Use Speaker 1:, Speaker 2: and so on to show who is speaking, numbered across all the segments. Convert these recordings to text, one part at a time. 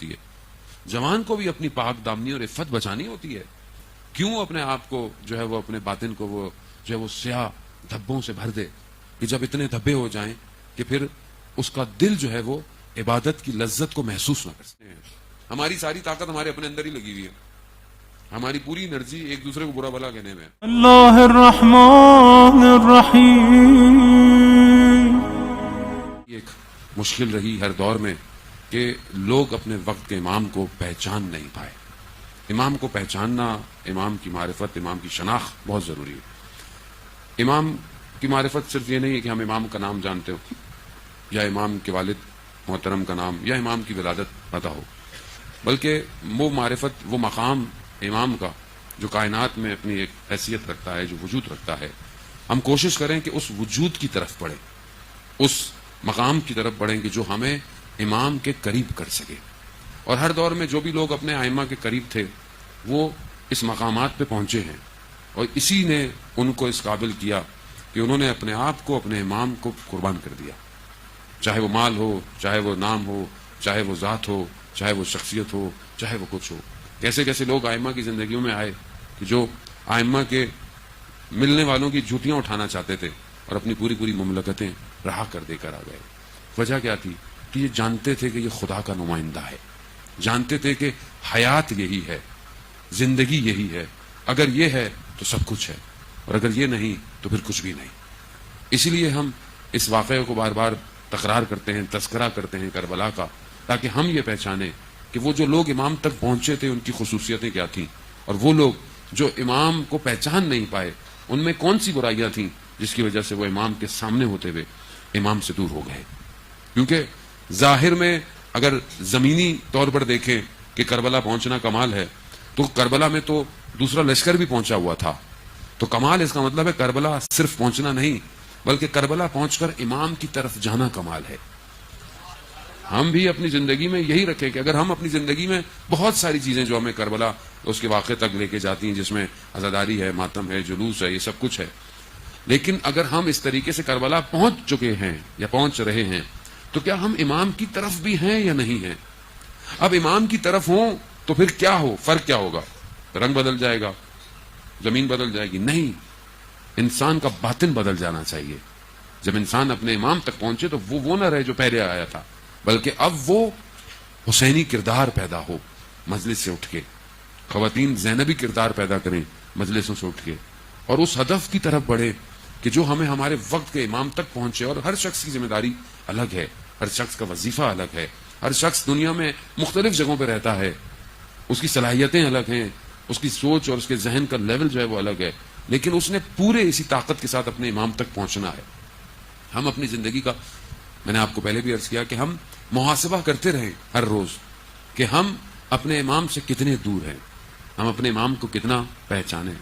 Speaker 1: ہوتی ہے. جوان کو بھی اپنی پاک دامنی اور عفت بچانی ہوتی ہے. کیوں اپنے آپ کو جو ہے وہ اپنے باطن کو وہ جو ہے وہ سیاہ دھبوں سے بھر دے کہ جب اتنے دھبے ہو جائیں کہ پھر اس کا دل جو ہے وہ عبادت کی لذت کو محسوس نہ کر سکے. ہماری ساری طاقت ہمارے اپنے اندر ہی لگی ہوئی ہے. ہماری پوری انرجی ایک دوسرے کو برا بھلا کہنے میں.
Speaker 2: اللہ الرحمن الرحیم.
Speaker 1: ایک مشکل رہی ہر دور میں کہ لوگ اپنے وقت کے امام کو پہچان نہیں پائے. امام کو پہچاننا، امام کی معرفت، امام کی شناخت بہت ضروری ہے. امام کی معرفت صرف یہ نہیں ہے کہ ہم امام کا نام جانتے ہو یا امام کے والد محترم کا نام یا امام کی ولادت پتہ ہو، بلکہ وہ معرفت، وہ مقام امام کا جو کائنات میں اپنی ایک حیثیت رکھتا ہے، جو وجود رکھتا ہے، ہم کوشش کریں کہ اس وجود کی طرف بڑھیں، اس مقام کی طرف بڑھیں کہ جو ہمیں امام کے قریب کر سکے. اور ہر دور میں جو بھی لوگ اپنے ائمہ کے قریب تھے وہ اس مقامات پہ پہنچے ہیں، اور اسی نے ان کو اس قابل کیا کہ انہوں نے اپنے آپ کو، اپنے امام کو قربان کر دیا. چاہے وہ مال ہو، چاہے وہ نام ہو، چاہے وہ ذات ہو، چاہے وہ شخصیت ہو، چاہے وہ کچھ ہو. کیسے کیسے لوگ ائمہ کی زندگیوں میں آئے کہ جو ائمہ کے ملنے والوں کی جھوٹیاں اٹھانا چاہتے تھے اور اپنی پوری پوری مملکتیں رہا کر دے کر آ گئے. وجہ کیا تھی کہ یہ جانتے تھے کہ یہ خدا کا نمائندہ ہے، جانتے تھے کہ حیات یہی ہے، زندگی یہی ہے. اگر یہ ہے تو سب کچھ ہے، اور اگر یہ نہیں تو پھر کچھ بھی نہیں. اسی لیے ہم اس واقعے کو بار بار تکرار کرتے ہیں، تذکرہ کرتے ہیں کربلا کا، تاکہ ہم یہ پہچانیں کہ وہ جو لوگ امام تک پہنچے تھے ان کی خصوصیتیں کیا تھیں، اور وہ لوگ جو امام کو پہچان نہیں پائے ان میں کون سی برائیاں تھیں جس کی وجہ سے وہ امام کے سامنے ہوتے ہوئے امام سے دور ہو گئے. کیونکہ ظاہر میں اگر زمینی طور پر دیکھیں کہ کربلا پہنچنا کمال ہے، تو کربلا میں تو دوسرا لشکر بھی پہنچا ہوا تھا. تو کمال اس کا مطلب ہے کربلا صرف پہنچنا نہیں، بلکہ کربلا پہنچ کر امام کی طرف جانا کمال ہے. ہم بھی اپنی زندگی میں یہی رکھیں کہ اگر ہم اپنی زندگی میں بہت ساری چیزیں جو ہمیں کربلا اس کے واقعے تک لے کے جاتی ہیں، جس میں عزاداری ہے، ماتم ہے، جلوس ہے، یہ سب کچھ ہے، لیکن اگر ہم اس طریقے سے کربلا پہنچ چکے ہیں یا پہنچ رہے ہیں تو کیا ہم امام کی طرف بھی ہیں یا نہیں ہیں؟ اب امام کی طرف ہوں تو پھر کیا ہو، فرق کیا ہوگا؟ رنگ بدل جائے گا، زمین بدل جائے گی؟ نہیں، انسان کا باطن بدل جانا چاہیے. جب انسان اپنے امام تک پہنچے تو وہ نہ رہے جو پہلے آیا تھا، بلکہ اب وہ حسینی کردار پیدا ہو مجلس سے اٹھ کے. خواتین زینبی کردار پیدا کریں مجلسوں سے اٹھ کے، اور اس ہدف کی طرف بڑھے کہ جو ہمیں ہمارے وقت کے امام تک پہنچے. اور ہر شخص کی ذمہ داری الگ ہے، ہر شخص کا وظیفہ الگ ہے، ہر شخص دنیا میں مختلف جگہوں پہ رہتا ہے، اس کی صلاحیتیں الگ ہیں، اس کی سوچ اور اس کے ذہن کا لیول جو ہے وہ الگ ہے، لیکن اس نے پورے اسی طاقت کے ساتھ اپنے امام تک پہنچنا ہے. ہم اپنی زندگی کا، میں نے آپ کو پہلے بھی عرض کیا کہ ہم محاسبہ کرتے رہیں ہر روز کہ ہم اپنے امام سے کتنے دور ہیں، ہم اپنے امام کو کتنا پہچانیں.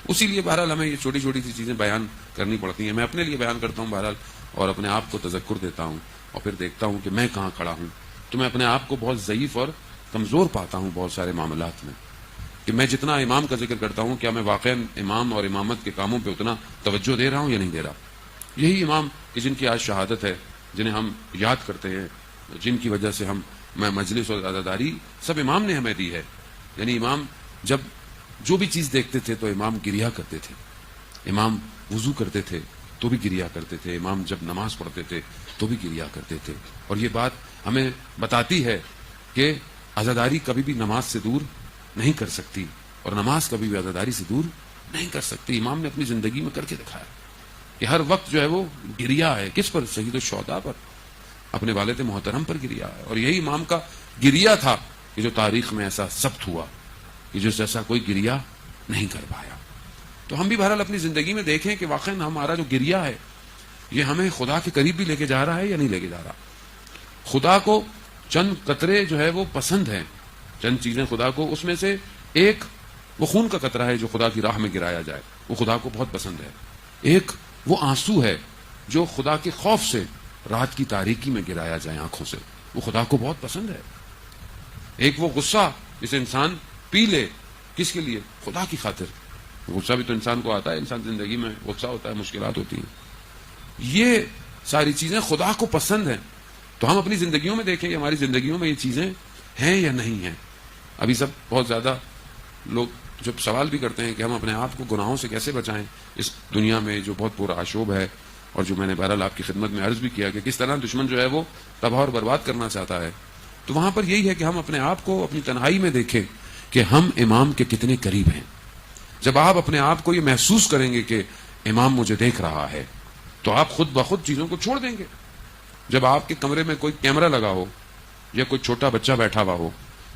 Speaker 1: اسی لیے بہرحال ہمیں یہ چھوٹی چھوٹی سی چیزیں بیان کرنی پڑتی ہیں. میں اپنے لیے بیان کرتا ہوں بہرحال، اور اپنے آپ کو تذکر دیتا ہوں، اور پھر دیکھتا ہوں کہ میں کہاں کھڑا ہوں. تو میں اپنے آپ کو بہت ضعیف اور کمزور پاتا ہوں بہت سارے معاملات میں، کہ میں جتنا امام کا ذکر کرتا ہوں کیا میں واقعا امام اور امامت کے کاموں پہ اتنا توجہ دے رہا ہوں یا نہیں دے رہا. یہی امام کہ جن کی آج شہادت ہے، جنہیں ہم یاد کرتے ہیں، جن کی وجہ سے ہم مجلس اور عزاداری سب امام نے ہمیں دی ہے. یعنی امام جب جو بھی چیز دیکھتے تھے تو امام گریا کرتے تھے، امام وضو کرتے تھے تو بھی گریا کرتے تھے، امام جب نماز پڑھتے تھے تو بھی گریا کرتے تھے. اور یہ بات ہمیں بتاتی ہے کہ عزاداری کبھی بھی نماز سے دور نہیں کر سکتی، اور نماز کبھی بھی عزاداری سے دور نہیں کر سکتی. امام نے اپنی زندگی میں کر کے دکھایا کہ ہر وقت جو ہے وہ گریا ہے. کس پر؟ سید الشہداء پر، اپنے والد محترم پر گریا ہے. اور یہی امام کا گریا تھا کہ جو تاریخ میں ایسا ثبت ہوا کہ جس ایسا کوئی گریا نہیں کر پایا. تو ہم بھی بہرحال اپنی زندگی میں دیکھیں کہ واقعا ہمارا جو گریا ہے یہ ہمیں خدا کے قریب بھی لے کے جا رہا ہے یا نہیں لے کے جا رہا. خدا کو چند قطرے جو ہے وہ پسند ہیں، چند چیزیں خدا کو، اس میں سے ایک وہ خون کا قطرہ ہے جو خدا کی راہ میں گرایا جائے، وہ خدا کو بہت پسند ہے. ایک وہ آنسو ہے جو خدا کے خوف سے رات کی تاریکی میں گرایا جائے آنکھوں سے، وہ خدا کو بہت پسند ہے. ایک وہ غصہ جسے انسان پی لے، کس کے لیے؟ خدا کی خاطر. غصہ بھی تو انسان کو آتا ہے، انسان زندگی میں غصہ ہوتا ہے، مشکلات ہوتی ہیں. یہ ساری چیزیں خدا کو پسند ہیں. تو ہم اپنی زندگیوں میں دیکھیں کہ ہماری زندگیوں میں یہ چیزیں ہیں یا نہیں ہیں. ابھی سب بہت زیادہ لوگ جب سوال بھی کرتے ہیں کہ ہم اپنے آپ کو گناہوں سے کیسے بچائیں اس دنیا میں جو بہت پورا آشوب ہے, اور جو میں نے بہرحال آپ کی خدمت میں عرض بھی کیا کہ کس طرح دشمن جو ہے وہ تباہ اور برباد کرنا چاہتا ہے, تو وہاں پر یہی ہے کہ ہم اپنے آپ کو اپنی تنہائی میں دیکھیں کہ ہم امام کے کتنے قریب ہیں. جب آپ اپنے آپ کو یہ محسوس کریں گے کہ امام مجھے دیکھ رہا ہے, تو آپ خود بخود چیزوں کو چھوڑ دیں گے. جب آپ کے کمرے میں کوئی کیمرہ لگا ہو یا کوئی چھوٹا بچہ بیٹھا ہوا ہو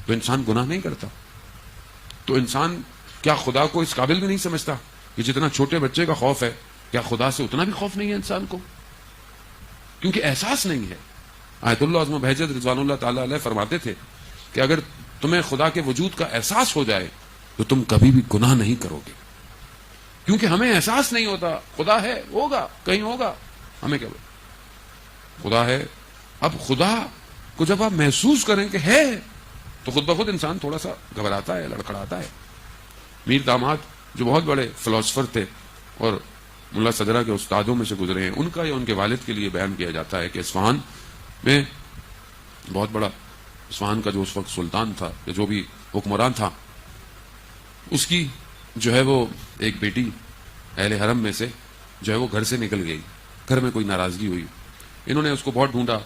Speaker 1: تو انسان گناہ نہیں کرتا. تو انسان کیا خدا کو اس قابل بھی نہیں سمجھتا کہ جتنا چھوٹے بچے کا خوف ہے, کیا خدا سے اتنا بھی خوف نہیں ہے انسان کو؟ کیونکہ احساس نہیں ہے. آیت اللہ عظمہ بہجت رضوان اللہ تعالی علیہ فرماتے تھے کہ اگر تمہیں خدا کے وجود کا احساس ہو جائے تو تم کبھی بھی گناہ نہیں کرو گے. کیونکہ ہمیں احساس نہیں ہوتا خدا ہے, ہوگا کہیں ہوگا, ہمیں کیا خدا ہے. اب خدا کو جب آپ محسوس کریں کہ ہے تو خود بخود انسان تھوڑا سا گھبراتا ہے, لڑکھڑاتا ہے. میر داماد جو بہت بڑے فلاسفر تھے اور ملا صدرہ کے استادوں میں سے گزرے ہیں, ان کا یا ان کے والد کے لیے بیان کیا جاتا ہے کہ اصفہان میں بہت بڑا, اصفہان کا جو اس وقت سلطان تھا یا جو بھی حکمران تھا, اس کی جو ہے وہ ایک بیٹی اہل حرم میں سے جو ہے وہ گھر سے نکل گئی. گھر میں کوئی ناراضگی ہوئی, انہوں نے اس کو بہت ڈھونڈا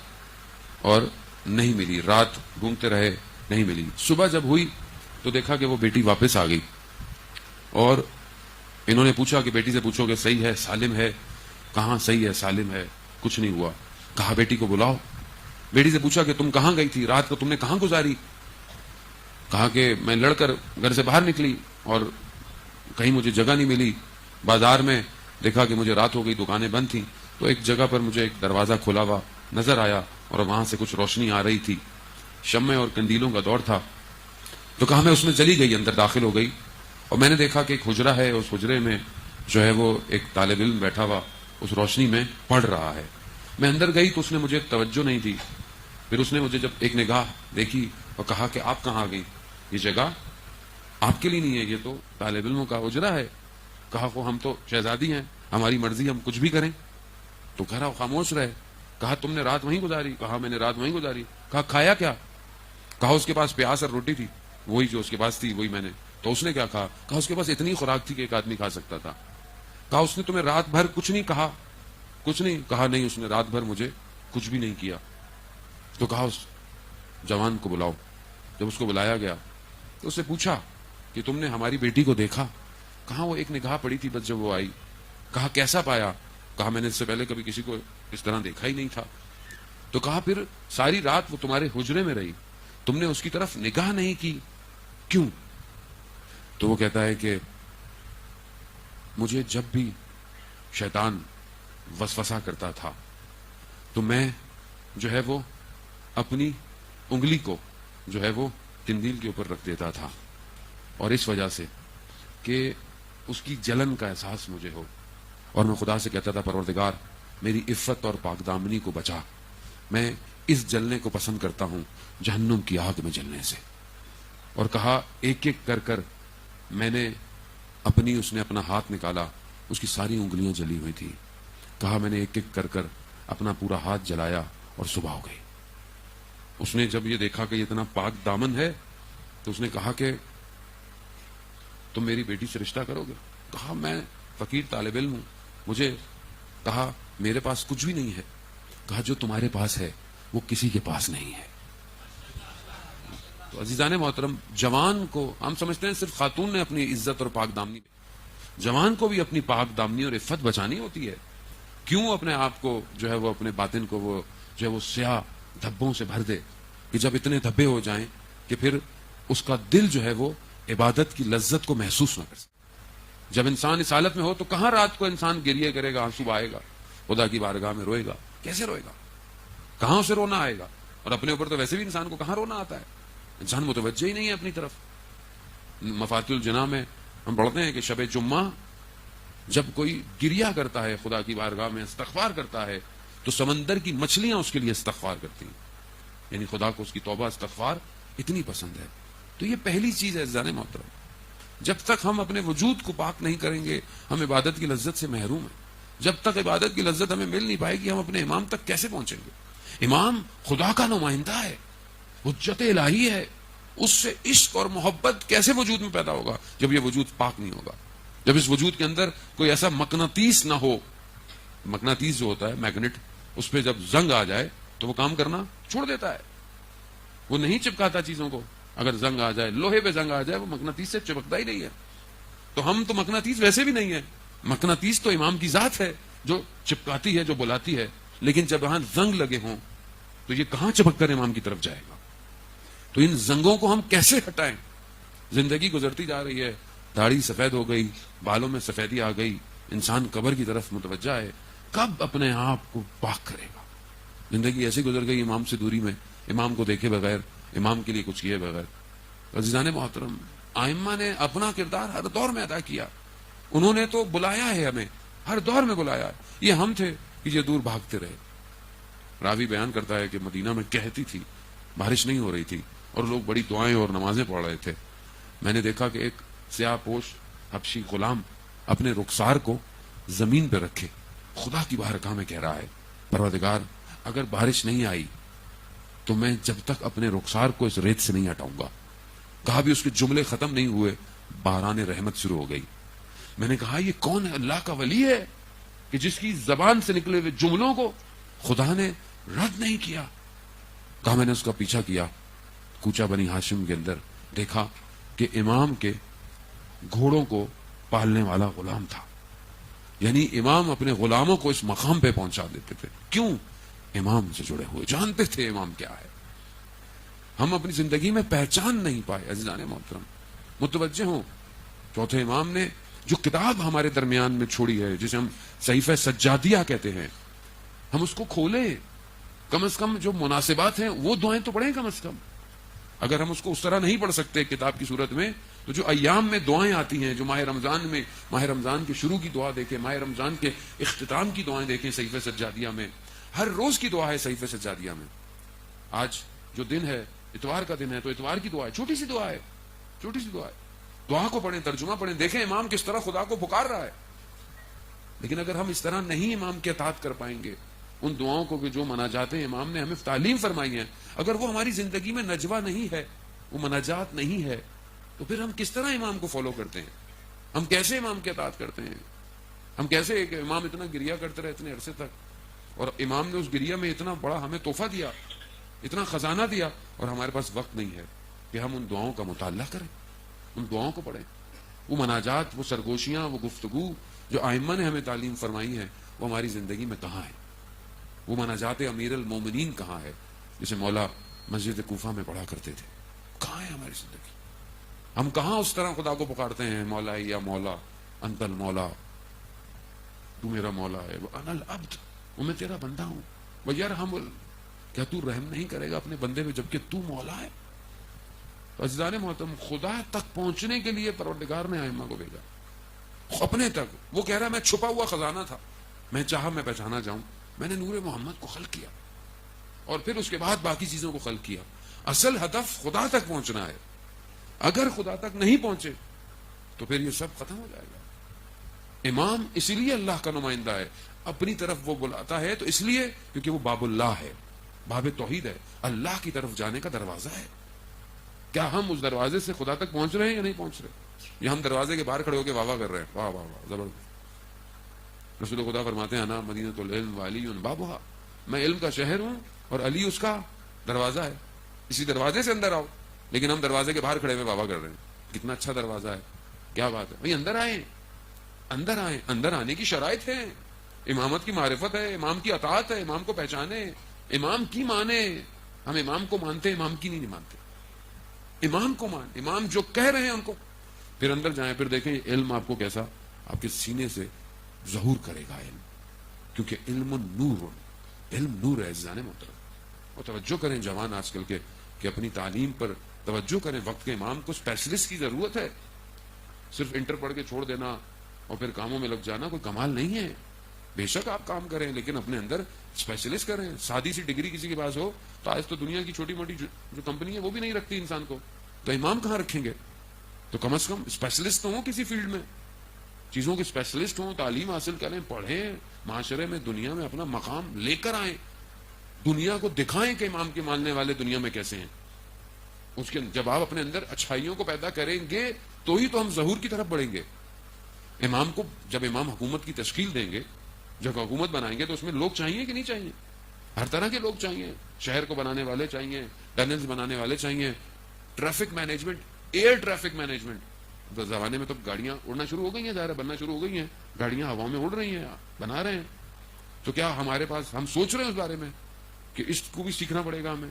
Speaker 1: اور نہیں ملی. رات ڈھونڈتے رہے, نہیں ملی. صبح جب ہوئی تو دیکھا کہ وہ بیٹی واپس آ گئی, اور انہوں نے پوچھا کہ بیٹی سے پوچھو کہ صحیح ہے, سالم ہے؟ کہاں صحیح ہے, سالم ہے, کچھ نہیں ہوا. کہا بیٹی کو بلاؤ. بیٹی سے پوچھا کہ تم کہاں گئی تھی, رات کو تم نے کہاں گزاری؟ کہا کہ میں لڑ کر گھر سے باہر نکلی اور کہیں مجھے جگہ نہیں ملی. بازار میں دیکھا کہ مجھے رات ہو گئی, دکانیں بند تھیں, تو ایک جگہ پر مجھے ایک دروازہ کھلا ہوا نظر آیا اور وہاں سے کچھ روشنی آ رہی تھی. شمع اور کندیلوں کا دور تھا. تو کہا میں اس میں چلی گئی, اندر داخل ہو گئی, اور میں نے دیکھا کہ ایک حجرہ ہے, اس حجرے میں جو ہے وہ ایک طالب علم بیٹھا ہوا اس روشنی میں پڑھ رہا ہے. میں اندر گئی تو اس نے مجھے توجہ نہیں دی. پھر اس نے مجھے جب ایک نگاہ دیکھی اور کہا کہ آپ کہاں آ گئی, یہ جگہ آپ کے لیے نہیں ہے, یہ تو طالب علموں کا حجرہ ہے. کہا وہ ہم تو شہزادی ہیں, ہماری مرضی, ہم کچھ بھی کریں. تو کہہ رہا خاموش رہے. کہا تم نے رات وہیں گزاری؟ کہا میں نے رات وہیں گزاری. کہا کھایا کیا؟ کہا اس کے پاس پیاز اور روٹی تھی, وہی جو اس کے پاس تھی وہی میں نے. تو اس نے کیا کہا؟ کہا اس کے پاس اتنی خوراک تھی کہ ایک آدمی کھا سکتا تھا. کہا اس نے تمہیں رات بھر کچھ نہیں کہا؟ کچھ نہیں. کہا نہیں, اس نے رات بھر مجھے کچھ بھی نہیں کیا. تو کہا اس جوان کو بلاؤ. جب اس کو بلایا گیا تو اس سے پوچھا کہ تم نے ہماری بیٹی کو دیکھا؟ کہا وہ ایک نگاہ پڑی تھی بس جب وہ آئی. کہا کیسا پایا؟ کہا میں نے اس سے پہلے کبھی کسی کو اس طرح دیکھا ہی نہیں تھا. تو کہا پھر ساری رات وہ تمہارے حجرے میں رہی, تم نے اس کی طرف نگاہ نہیں کی, کیوں؟ تو وہ کہتا ہے کہ مجھے جب بھی شیطان وسوسہ کرتا تھا تو میں جو ہے وہ اپنی انگلی کو جو ہے وہ قندیل کے اوپر رکھ دیتا تھا, اور اس وجہ سے کہ اس کی جلن کا احساس مجھے ہو, اور میں خدا سے کہتا تھا پروردگار میری عفت اور پاک دامنی کو بچا, میں اس جلنے کو پسند کرتا ہوں جہنم کی آگ میں جلنے سے. اور کہا ایک ایک کر کر میں نے اس نے اپنا ہاتھ نکالا, اس کی ساری انگلیاں جلی ہوئی تھی. کہا میں نے ایک ایک کر کر اپنا پورا ہاتھ جلایا اور صبح ہو گئی. اس نے جب یہ دیکھا کہ یہ اتنا پاک دامن ہے تو اس نے کہا کہ تم میری بیٹی سے رشتہ کرو گے؟ کہا میں فقیر طالب علم ہوں, مجھے, کہا میرے پاس کچھ بھی نہیں ہے. کہا جو تمہارے پاس ہے وہ کسی کے پاس نہیں ہے. تو عزیزان محترم, جوان کو ہم سمجھتے ہیں صرف خاتون نے اپنی عزت اور پاک دامنی, جوان کو بھی اپنی پاک دامنی اور عفت بچانی ہوتی ہے. کیوں اپنے آپ کو جو ہے وہ اپنے باطن کو وہ جو ہے وہ سیاہ دھبوں سے بھر دے کہ جب اتنے دھبے ہو جائیں کہ پھر اس کا دل جو ہے وہ عبادت کی لذت کو محسوس نہ کر سکے. جب انسان اس حالت میں ہو تو کہاں رات کو انسان گریہ کرے گا, آنسو آئے گا, خدا کی بارگاہ میں روئے گا؟ کیسے روئے گا؟ کہاں سے رونا آئے گا؟ اور اپنے اوپر تو ویسے بھی انسان کو کہاں رونا آتا ہے, انسان متوجہ ہی نہیں ہے اپنی طرف. مفاتیح الجناح میں ہم پڑھتے ہیں کہ شب جمعہ جب کوئی گریہ کرتا ہے, خدا کی بارگاہ میں استغفار کرتا ہے, تو سمندر کی مچھلیاں اس کے لیے استغفار کرتی ہیں. یعنی خدا کو اس کی توبہ استغفار اتنی پسند ہے. تو یہ پہلی چیز ہے عزیزان محترم, جب تک ہم اپنے وجود کو پاک نہیں کریں گے ہم عبادت کی لذت سے محروم ہیں. جب تک عبادت کی لذت ہمیں مل نہیں پائے گی ہم اپنے امام تک کیسے پہنچیں گے؟ امام خدا کا نمائندہ ہے, حجت الہی ہے، اس سے عشق اور محبت کیسے وجود میں پیدا ہوگا جب یہ وجود پاک نہیں ہوگا، جب اس وجود کے اندر کوئی ایسا مقناطیس نہ ہو. مقناطیس جو ہوتا ہے میگنیٹ، اس پہ جب زنگ آ جائے تو وہ کام کرنا چھوڑ دیتا ہے، وہ نہیں چپکاتا چیزوں کو. اگر زنگ آ جائے، لوہے پہ زنگ آ جائے، وہ مقناطیس سے چپکتا ہی نہیں ہے. تو ہم تو مقناطیس ویسے بھی نہیں ہے. مقناطیس تو امام کی ذات ہے جو چپکاتی ہے، جو بلاتی ہے. لیکن جب یہاں زنگ لگے ہوں تو یہ کہاں چپک کر امام کی طرف جائے گا؟ تو ان زنگوں کو ہم کیسے ہٹائیں؟ زندگی گزرتی جا رہی ہے، داڑھی سفید ہو گئی، بالوں میں سفیدی آ گئی، انسان قبر کی طرف متوجہ ہے. کب اپنے آپ کو پاک کرے گا؟ زندگی ایسی گزر گئی امام سے دوری میں، امام کو دیکھے بغیر، امام کے لیے کچھ کیے بغیر. عزیزان محترم، ائمہ نے اپنا کردار ہر دور میں ادا کیا. انہوں نے تو بلایا ہے، ہمیں ہر دور میں بلایا. یہ ہم تھے کہ یہ دور بھاگتے رہے. راوی بیان کرتا ہے کہ مدینہ میں کہتی تھی، بارش نہیں ہو رہی تھی اور لوگ بڑی دعائیں اور نمازیں پڑھ رہے تھے. میں نے دیکھا کہ ایک سیاہ پوش حبشی غلام اپنے رخسار کو زمین پہ رکھے خدا کی بارگاہ میں کہہ رہا ہے، پروردگار اگر بارش نہیں آئی تو میں جب تک اپنے رخسار کو اس ریت سے نہیں ہٹاؤں گا. کہا بھی اس کے جملے ختم نہیں ہوئے، باران رحمت شروع ہو گئی. میں نے کہا یہ کون ہے؟ اللہ کا ولی ہے کہ جس کی زبان سے نکلے ہوئے جملوں کو خدا نے رد نہیں کیا. کہا میں نے اس کا پیچھا کیا، کوچا بنی ہاشم کے اندر دیکھا کہ امام کے گھوڑوں کو پالنے والا غلام تھا. یعنی امام اپنے غلاموں کو اس مقام پہ پہنچا دیتے تھے. کیوں؟ امام سے جڑے ہوئے، جانتے تھے امام کیا ہے. ہم اپنی زندگی میں پہچان نہیں پائے. عزیزان محترم، متوجہ ہوں، چوتھے امام نے جو کتاب ہمارے درمیان میں چھوڑی ہے، جسے ہم صحیفہ سجادیہ کہتے ہیں، ہم اس کو کھولیں. کم از کم جو مناسبات ہیں وہ دعائیں تو پڑھیں. کم از کم اگر ہم اس کو اس طرح نہیں پڑھ سکتے کتاب کی صورت میں، تو جو ایام میں دعائیں آتی ہیں، جو ماہ رمضان میں، ماہ رمضان کے شروع کی دعا دیکھیں، ماہ رمضان کے اختتام کی دعائیں دیکھیں صحیفہ سجادیہ میں. ہر روز کی دعا ہے صحیفہ سجادیہ میں. آج جو دن ہے، اتوار کا دن ہے، تو اتوار کی دعا ہے، چھوٹی سی دعا ہے، چھوٹی سی دعا ہے. دعا کو پڑھیں، ترجمہ پڑھیں، دیکھیں امام کس طرح خدا کو پکار رہا ہے. لیکن اگر ہم اس طرح نہیں امام کے اطاعت کر پائیں گے، ان دعاؤں کو کہ جو مناجاتیں امام نے ہمیں تعلیم فرمائی ہیں، اگر وہ ہماری زندگی میں نجوہ نہیں ہے، وہ مناجات نہیں ہے، تو پھر ہم کس طرح امام کو فالو کرتے ہیں؟ ہم کیسے امام کے اطاعت کرتے ہیں؟ ہم کیسے کہ امام اتنا گریا کرتے رہے اتنے عرصے تک، اور امام نے اس گریا میں اتنا بڑا ہمیں تحفہ دیا، اتنا خزانہ دیا، اور ہمارے پاس وقت نہیں ہے کہ ہم ان دعاؤں کا مطالعہ کریں، ان دعاؤں کو پڑھیں. وہ مناجات، وہ سرگوشیاں، وہ گفتگو جو ائمہ نے ہمیں تعلیم فرمائی ہے، وہ ہماری زندگی میں کہاں ہے؟ وہ مناجات امیر المومنین کہاں ہے جسے مولا مسجد کوفہ میں پڑھا کرتے تھے؟ کہاں ہے ہماری زندگی؟ ہم کہاں اس طرح خدا کو پکارتے ہیں، مولا یا مولا، انت المولا، تو میرا مولا ہے، وہ انا العبد، وہ میں تیرا بندہ ہوں، وہ یرحم، کیا تو رحم نہیں کرے گا اپنے بندے پہ جبکہ تو مولا ہے؟ تو عزیزان محترم، خدا تک پہنچنے کے لیے پروردگار نے ائمہ کو بھیجا. اپنے تک وہ کہہ رہا میں چھپا ہوا خزانہ تھا، میں چاہا میں پہچانا جاؤں، میں نے نور محمد کو خلق کیا اور پھر اس کے بعد باقی چیزوں کو خلق کیا. اصل ہدف خدا تک پہنچنا ہے. اگر خدا تک نہیں پہنچے تو پھر یہ سب ختم ہو جائے گا. امام اس لیے اللہ کا نمائندہ ہے، اپنی طرف وہ بلاتا ہے تو اس لیے کیونکہ وہ باب اللہ ہے، باب توحید ہے، اللہ کی طرف جانے کا دروازہ ہے. کیا ہم اس دروازے سے خدا تک پہنچ رہے ہیں یا نہیں پہنچ رہے؟ یا ہم دروازے کے باہر کھڑے ہو کے واہ واہ کر رہے ہیں، واہ واہ واہ زبردست. رسول خدا فرماتے ہیں انا مدینۃ العلم وعلی بابھا، میں علم کا شہر ہوں اور علی اس کا دروازہ ہے، اسی دروازے سے اندر آؤ. لیکن ہم دروازے کے باہر کھڑے ہوئے واہ واہ کر رہے ہیں، کتنا اچھا دروازہ ہے، کیا بات ہے بھائی، اندر آئیں، اندر آئیں. اندر آنے کی شرائط ہے، امامت کی معرفت ہے، امام کی اطاعت ہے، امام کو پہچانے، امام کی مانے. ہم امام کو مانتے، امام کی نہیں مانتے. امام کو مان، امام جو کہہ رہے ہیں ان کو. پھر اندر جائیں، پھر دیکھیں علم آپ کو کیسا آپ کے سینے سے ظہور کرے گا. علم، کیونکہ علم نور، علم نور ہے. عزیزان محترم، اور توجہ کریں جوان آج کل کے کہ اپنی تعلیم پر توجہ کریں. وقت کے امام کو اسپیشلسٹ کی ضرورت ہے. صرف انٹر پڑھ کے چھوڑ دینا اور پھر کاموں میں لگ جانا کوئی کمال نہیں ہے. بے شک آپ کام کریں لیکن اپنے اندر اسپیشلسٹ کریں. سادی سی ڈگری کسی کے پاس ہو تو آج تو دنیا کی چھوٹی موٹی جو کمپنی ہے وہ بھی نہیں رکھتی انسان کو، تو امام کہاں رکھیں گے؟ تو کم از کم اسپیشلسٹ تو ہوں کسی فیلڈ میں، چیزوں کے اسپیشلسٹ ہوں، تعلیم حاصل کریں، پڑھیں، معاشرے میں دنیا میں اپنا مقام لے کر آئیں، دنیا کو دکھائیں کہ امام کے ماننے والے دنیا میں کیسے ہیں. اس کے جب آپ اپنے اندر اچھائیوں کو پیدا کریں گے تو ہی تو ہم ظہور کی طرف بڑھیں گے. امام کو جب امام حکومت کی تشکیل دیں گے، جب حکومت بنائیں گے تو اس میں لوگ چاہیے کہ نہیں چاہیے؟ ہر طرح کے لوگ چاہیے. شہر کو بنانے والے چاہیے، ٹنلز بنانے والے چاہیے، traffic management, air traffic management. تو زمانے میں تو گاڑیاں اڑنا شروع ہو گئی ہیں، ظاہر ہے بننا شروع ہو گئی ہیں، گاڑیاں ہواؤں میں اڑ رہی ہیں، بنا رہے ہیں. تو کیا ہمارے پاس، ہم سوچ رہے ہیں اس بارے میں کہ اس کو بھی سیکھنا پڑے گا ہمیں؟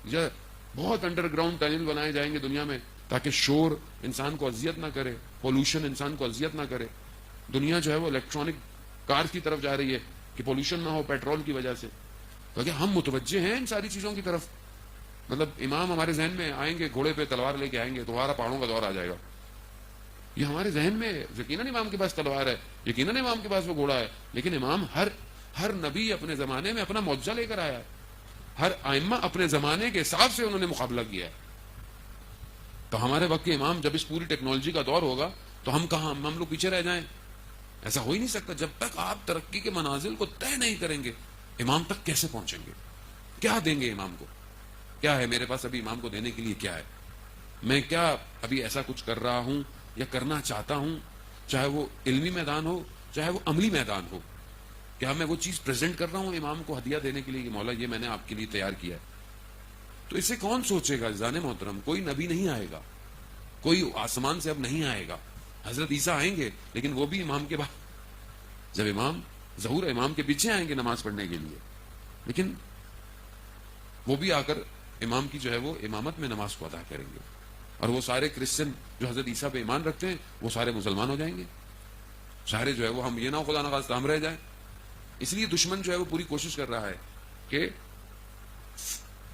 Speaker 1: یا بہت انڈر گراؤنڈ ٹنل بنائے جائیں گے دنیا میں تاکہ شور انسان کو اذیت نہ کرے، پولوشن انسان کو اذیت نہ کرے. دنیا جو ہے وہ الیکٹرانک کار کی طرف جا رہی ہے کہ پولوشن نہ ہو پیٹرول کی وجہ سے. تو کیا ہم متوجہ ہیں ان ساری چیزوں کی طرف؟ مطلب امام ہمارے ذہن میں آئیں گے، گھوڑے پہ تلوار لے کے آئیں گے، تمہارا پہاڑوں کا دور آ جائے گا. یہ ہمارے ذہن میں یقیناً امام کے پاس تلوار ہے، یقیناً امام کے پاس وہ گھوڑا ہے، لیکن امام ہر نبی اپنے زمانے میں اپنا معجزہ لے کر آیا ہے. ہر ائمہ اپنے زمانے کے حساب سے انہوں نے مقابلہ کیا ہے. تو ہمارے وقت کے امام جب اس پوری ٹیکنالوجی کا دور ہوگا تو ہم کہاں، ہم لوگ پیچھے رہ جائیں؟ ایسا ہو ہی نہیں سکتا. جب تک آپ ترقی کے منازل کو طے نہیں کریں گے، امام تک کیسے پہنچیں گے؟ کیا دیں گے امام کو؟ کیا ہے میرے پاس ابھی امام کو دینے کے لیے؟ کیا ہے؟ میں کیا ابھی ایسا کچھ کر رہا ہوں یا کرنا چاہتا ہوں، چاہے وہ علمی میدان ہو چاہے وہ عملی میدان ہو؟ کیا میں وہ چیز پریزنٹ کر رہا ہوں امام کو ہدیہ دینے کے لیے کہ مولا یہ میں نے آپ کے لیے تیار کیا ہے؟ تو اسے کون سوچے گا؟ عزیزان محترم، کوئی نبی نہیں آئے گا، کوئی آسمان سے اب نہیں آئے گا. حضرت عیسیٰ آئیں گے لیکن وہ بھی امام کے بعد، جب امام ظہور امام کے پیچھے آئیں گے نماز پڑھنے کے لیے، لیکن وہ بھی آ کر امام کی جو ہے وہ امامت میں نماز کو ادا کریں گے. اور وہ سارے کرسچن جو حضرت عیسیٰ پہ ایمان رکھتے ہیں وہ سارے مسلمان ہو جائیں گے. سارے جو ہے وہ، ہم یہ نہ خدا نخواستہ ہم رہ جائیں. اس لیے دشمن جو ہے وہ پوری کوشش کر رہا ہے کہ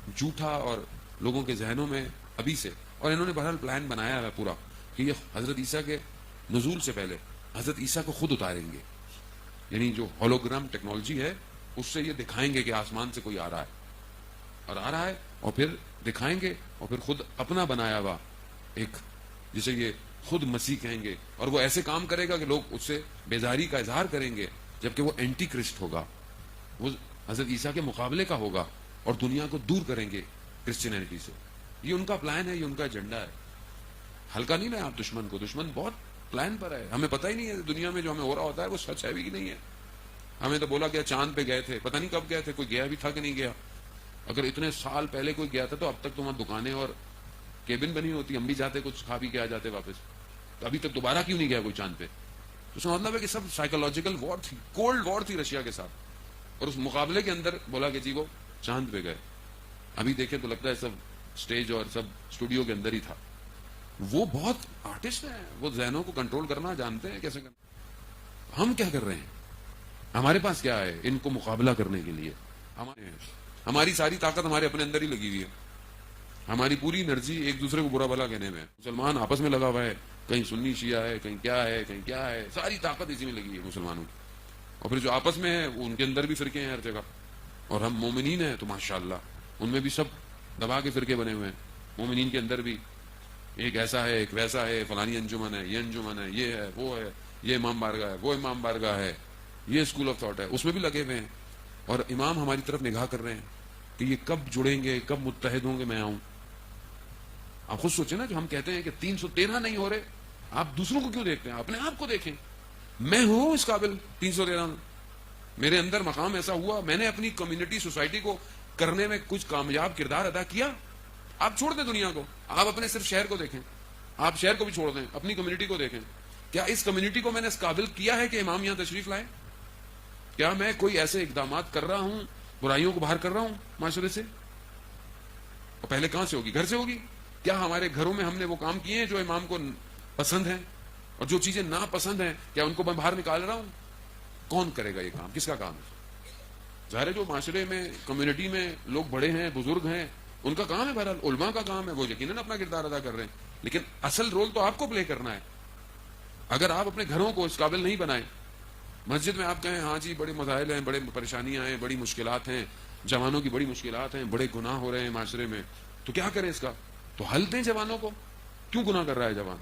Speaker 1: جھوٹا اور لوگوں کے ذہنوں میں ابھی سے، اور انہوں نے بہرحال پلان بنایا ہے پورا کہ یہ حضرت عیسیٰ کے نزول سے پہلے حضرت عیسیٰ کو خود اتاریں گے. یعنی جو ہولوگرام ٹیکنالوجی ہے اس سے یہ دکھائیں گے کہ آسمان سے کوئی آ رہا ہے اور آ رہا ہے، اور پھر دکھائیں گے، اور پھر خود اپنا بنایا ہوا ایک، جسے یہ خود مسیح کہیں گے، اور وہ ایسے کام کرے گا کہ لوگ اس سے بیزاری کا اظہار کریں گے، جبکہ وہ اینٹی کرسٹ ہوگا، وہ حضرت عیسیٰ کے مقابلے کا ہوگا، اور دنیا کو دور کریں گے کرسچینٹی سے. یہ ان کا پلان ہے، یہ ان کا ایجنڈا ہے. ہلکا نہیں لیں آپ دشمن کو، دشمن بہت پلان پر ہے. ہمیں پتہ ہی نہیں ہے دنیا میں جو ہمیں ہو رہا ہوتا ہے وہ سچ ہے بھی کہ نہیں ہے. ہمیں تو بولا گیا چاند پہ گئے تھے، پتہ نہیں کب گئے تھے، کوئی گیا بھی تھا کہ نہیں گیا. اگر اتنے سال پہلے کوئی گیا تھا تو اب تک تو وہاں دکانیں اور کیبن بنی ہوتی، ہم بھی جاتے کچھ کھا پی کے آ جاتے واپس. تو ابھی تک دوبارہ کیوں نہیں گیا کوئی چاند پہ؟ تو اس کا مطلب ہے کہ سب سائیکولوجیکل وار تھی، کولڈ وار تھی رشیا کے ساتھ، اور اس مقابلے کے اندر بولا کہ جی وہ چاند پہ گئے. ابھی دیکھیں تو لگتا ہے سب سٹیج اور سب اسٹوڈیو کے اندر ہی تھا. وہ بہت آرٹسٹ ہیں، وہ ذہنوں کو کنٹرول کرنا جانتے ہیں کیسے کرنا. ہم کیا کر رہے ہیں؟ ہمارے پاس کیا ہے ان کو مقابلہ کرنے کے لیے؟ ہماری ساری طاقت ہمارے اپنے اندر ہی لگی ہوئی ہے. ہماری پوری انرجی ایک دوسرے کو برا بھلا کہنے میں. مسلمان آپس میں لگا ہوا ہے، کہیں سنی شیعہ ہے، کہیں کیا ہے، کہیں کیا ہے، ساری طاقت اسی میں لگی ہے مسلمانوں کی. اور پھر جو آپس میں ہے ان کے اندر بھی فرقے ہیں ہر جگہ. اور ہم مومنین ہیں تو ماشاءاللہ ان میں بھی سب دبا کے فرقے بنے ہوئے ہیں. مومنین کے اندر بھی ایک ایسا ہے، ایک ویسا ہے، فلانی انجمن ہے، یہ انجمن ہے، یہ ہے، وہ ہے، یہ امام بارگاہ ہے، وہ امام بارگاہ ہے، یہ اسکول آف تھاٹ ہے، اس میں بھی لگے ہوئے ہیں. اور امام ہماری طرف نگاہ کر رہے ہیں کہ یہ کب جڑیں گے، کب متحد ہوں گے، میں آؤں. آپ خود سوچیں نا، جو ہم کہتے ہیں کہ 313 نہیں ہو رہے، آپ دوسروں کو کیوں دیکھتے ہیں؟ اپنے آپ کو دیکھیں. میں ہوں اس قابل 313 میرے اندر مقام ایسا ہوا، میں نے اپنی کمیونٹی سوسائٹی کو کرنے میں کچھ کامیاب کردار ادا کیا. آپ چھوڑ دیں دنیا کو، آپ اپنے صرف شہر کو دیکھیں، آپ شہر کو بھی چھوڑ دیں، اپنی کمیونٹی کو دیکھیں. کیا اس کمیونٹی کو میں نے اس قابل کیا ہے کہ امام یہاں تشریف لائے؟ کیا میں کوئی ایسے اقدامات کر رہا ہوں، برائیوں کو باہر کر رہا ہوں معاشرے سے؟ اور پہلے کہاں سے ہوگی؟ گھر سے ہوگی. کیا ہمارے گھروں میں ہم نے وہ کام کیے ہیں جو امام کو پسند ہیں؟ اور جو چیزیں ناپسند ہیں کیا ان کو میں باہر نکال رہا ہوں؟ کون کرے گا یہ کام؟ کس کا کام ہے؟ ظاہر ہے جو معاشرے میں کمیونٹی میں لوگ بڑے ہیں، بزرگ ہیں، ان کا کام ہے، بہرحال علماء کا کام ہے، وہ یقیناً اپنا کردار ادا کر رہے ہیں. لیکن اصل رول تو آپ کو پلے کرنا ہے. اگر آپ اپنے گھروں کو اس قابل نہیں بنائیں، مسجد میں آپ کہیں ہاں جی بڑے مسائل ہیں، بڑے پریشانیاں ہیں، بڑی مشکلات ہیں، جوانوں کی بڑی مشکلات ہیں، بڑے گناہ ہو رہے ہیں معاشرے میں، تو کیا کریں اس کا؟ تو حل دیں جوانوں کو. کیوں گناہ کر رہا ہے جوان؟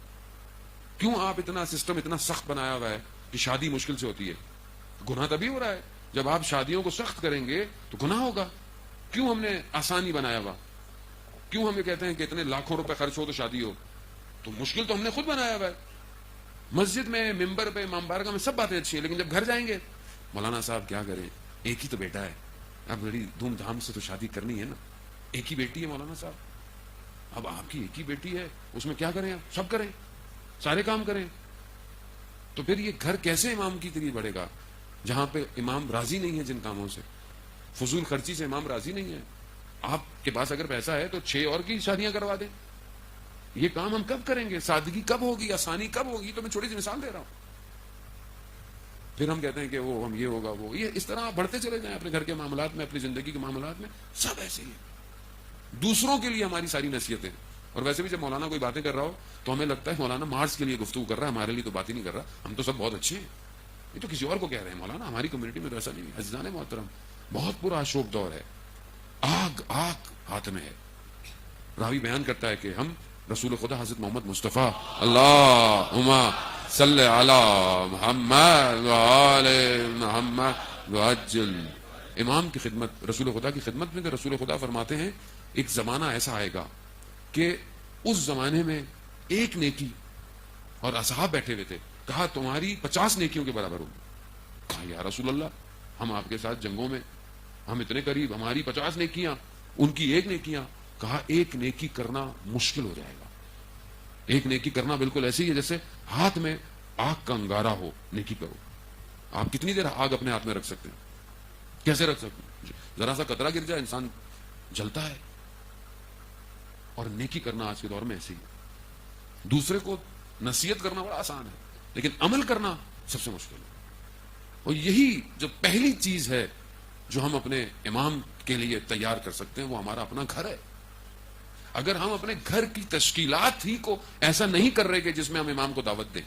Speaker 1: کیوں آپ اتنا سسٹم اتنا سخت بنایا ہوا ہے کہ شادی مشکل سے ہوتی ہے؟ گناہ تبھی ہو رہا ہے جب آپ شادیوں کو سخت کریں گے تو گناہ ہوگا. کیوں ہم نے آسانی بنایا ہوا؟ کیوں ہم یہ کہتے ہیں کہ اتنے لاکھوں روپے خرچ ہو تو شادی ہو؟ تو مشکل تو ہم نے خود بنایا ہوا ہے. مسجد میں، ممبر پہ، امام بارگاہ میں سب باتیں اچھی ہیں، لیکن جب گھر جائیں گے مولانا صاحب کیا کریں، ایک ہی تو بیٹا ہے، اب بڑی دھوم دھام سے تو شادی کرنی ہے نا، ایک ہی بیٹی ہے مولانا صاحب، اب آپ کی ایک ہی بیٹی ہے، اس میں کیا کریں، آپ سب کریں، سارے کام کریں. تو پھر یہ گھر کیسے امام کی طریقے بڑھے گا جہاں پہ امام راضی نہیں ہے جن کاموں سے؟ فضول خرچی سے امام راضی نہیں ہے. آپ کے پاس اگر پیسہ ہے تو 6 اور کی شادیاں کروا دیں. یہ کام ہم کب کریں گے؟ سادگی کب ہوگی؟ آسانی کب ہوگی؟ تو میں چھوٹی سی مثال دے رہا ہوں. پھر ہم کہتے ہیں کہ وہ ہم یہ ہوگا وہ یہ، اس طرح بڑھتے چلے جائیں اپنے گھر کے معاملات میں، اپنی زندگی کے معاملات میں، سب ایسے ہی ہیں. دوسروں کے لیے ہماری ساری نصیحتیں. اور ویسے بھی جب مولانا کوئی باتیں کر رہا ہو تو ہمیں لگتا ہے مولانا مارس کے لیے گفتگو کر رہا ہے، ہمارے لیے تو بات ہی نہیں کر رہا، ہم تو سب بہت اچھے ہیں، یہ تو کسی اور کو کہہ رہے ہیں مولانا. ہماری کمیونٹی میں تو ایسا نہیں ہے. عزیزان محترم، بہت برا شوق دور ہے، آگ آگ ہاتھ میں ہے. راوی بیان کرتا ہے کہ ہم رسول خدا حضرت محمد مصطفیٰ اللہم صلی علی محمد وآل محمد وعجل، امام کی خدمت، رسول خدا کی خدمت میں. کہ رسول خدا فرماتے ہیں ایک زمانہ ایسا آئے گا کہ اس زمانے میں ایک نیکی، اور اصحاب بیٹھے ہوئے تھے، کہا تمہاری 50 نیکیوں کے برابر ہوگی. کہا یا رسول اللہ ہم آپ کے ساتھ جنگوں میں، ہم اتنے قریب، ہماری 50 نیکیاں ان کی ایک نیکیاں. کہا ایک نیکی کرنا مشکل ہو جائے گا. ایک نیکی کرنا بالکل ایسے ہی ہے جیسے ہاتھ میں آگ کا انگارہ ہو. نیکی کرو. آپ کتنی دیر آگ اپنے ہاتھ میں رکھ سکتے ہیں؟ کیسے رکھ سکتے ہیں؟ ذرا سا قطرہ گر جائے انسان جلتا ہے. اور نیکی کرنا آج کے دور میں ایسے ہی ہے. دوسرے کو نصیحت کرنا بڑا آسان ہے، لیکن عمل کرنا سب سے مشکل ہے. اور یہی جو پہلی چیز ہے جو ہم اپنے امام کے لیے تیار کر سکتے ہیں، وہ ہمارا اپنا گھر ہے. اگر ہم اپنے گھر کی تشکیلات ہی کو ایسا نہیں کر رہے کہ جس میں ہم امام کو دعوت دیں.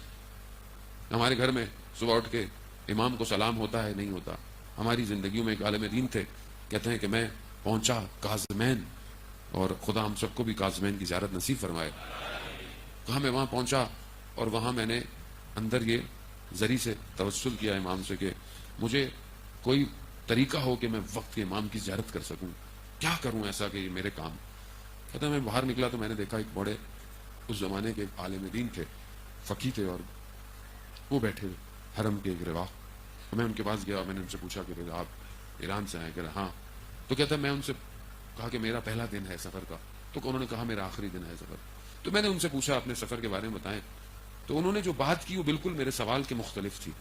Speaker 1: ہمارے گھر میں صبح اٹھ کے امام کو سلام ہوتا ہے نہیں ہوتا. ہماری زندگیوں میں ایک عالم دین تھے، کہتے ہیں کہ میں پہنچا کاظمین، اور خدا ہم سب کو بھی کاظمین کی زیارت نصیب فرمائے. کہاں میں وہاں پہنچا اور وہاں میں نے اندر یہ ذریعے سے توسل کیا امام سے کہ مجھے کوئی طریقہ ہو کہ میں وقت کے امام کی زیارت کر سکوں. کیا کروں ایسا کہ یہ میرے کام. کہتا ہے میں باہر نکلا تو میں نے دیکھا ایک بڑے اس زمانے کے عالم دین تھے، فقیہ تھے، اور وہ بیٹھے حرم کے ایک رواق. میں ان کے پاس گیا، میں نے ان سے پوچھا کہ آپ ایران سے آئے؟ کہ ہاں. تو کہتا ہے میں ان سے کہا کہ میرا پہلا دن ہے سفر کا. تو انہوں نے کہا میرا آخری دن ہے سفر. تو میں نے ان سے پوچھا اپنے سفر کے بارے میں بتائیں. تو انہوں نے جو بات کی وہ بالکل میرے سوال کے مختلف تھی.